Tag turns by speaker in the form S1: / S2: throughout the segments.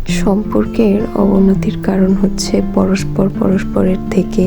S1: সম্পর্কের অবনতির কারণ হচ্ছে পরস্পরের থেকে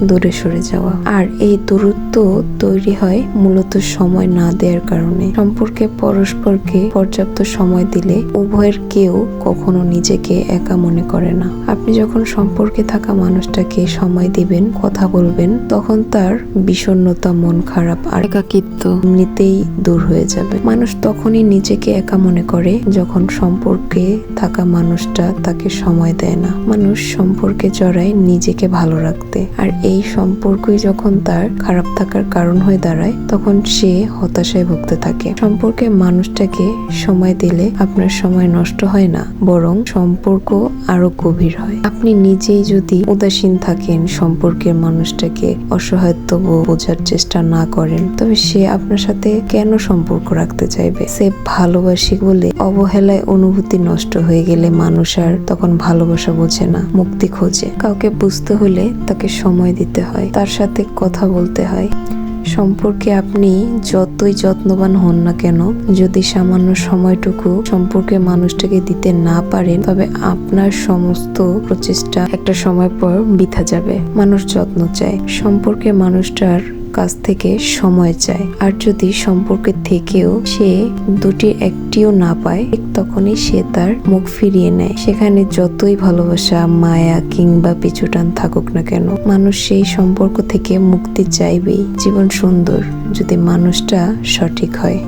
S1: দূরে সরে যাওয়া। আর এই দূরত্ব তৈরি হয় মূলত সময় না দেওয়ার কারণে। সম্পর্কে পরস্পরকে পর্যাপ্ত সময় দিলে উভয়ের কেউ কখনো নিজেকে একা মনে করে না। আপনি যখন সম্পর্কে থাকা মানুষটাকে সময় দিবেন, কথা বলবেন, তখন তার বিষণ্ণতা, মন খারাপ আর একাকিত্ব এমনিতেই দূর হয়ে যাবে। মানুষ তখনই নিজেকে একা মনে করে যখন সম্পর্কে থাকা মানুষটা তাকে সময় দেয় না। মানুষ সম্পর্কে জড়ায় নিজেকে ভালো রাখতে, আর এই সম্পর্কই যখন তার খারাপ থাকার কারণ হয়ে দাঁড়ায় তখন সে হতাশায় ভুগতে থাকে। সম্পর্কে মানুষটাকে সময় দিলে আপনার সময় নষ্ট হয় না, বরং সম্পর্ক আরো গভীর হয়। আপনি নিজেই যদি উদাসীন থাকেন, সম্পর্কের মানুষটাকে অসহায়ত্ব বোঝার চেষ্টা না করেন, তবে সে আপনার সাথে কেন সম্পর্ক রাখতে চাইবে? সে ভালোবাসি বলে অবহেলায় অনুভূতি নষ্ট হয়ে গেলে মানুষ আর তখন ভালোবাসা বোঝে না, মুক্তি খোঁজে। কাউকে বুঝতে হলে তাকে সময় দিতে হয়, তার সাথে কথা বলতে হয়। সম্পর্কে আপনি যতই যত্নবান হন না কেন, যদি সামান্য সময়টুকু সম্পর্কে মানুষটাকে দিতে না পারেন, তবে আপনার সমস্ত প্রচেষ্টা একটা সময় পর বৃথা যাবে। মানুষ যত্ন চায়, সম্পর্কে মানুষটার কাছ থেকে সময় চায়। আর যদি সম্পর্কে থেকেও সে দুটির একটিও না পায়, তখনই সে তার মুখ ফিরিয়ে নেয়। সেখানে যতই ভালোবাসা, মায়া কিংবা পিছুটান থাকুক না কেন, মানুষ সেই সম্পর্ক থেকে মুক্তি চাইবেই। জীবন সুন্দর যদি মানুষটা সঠিক হয়।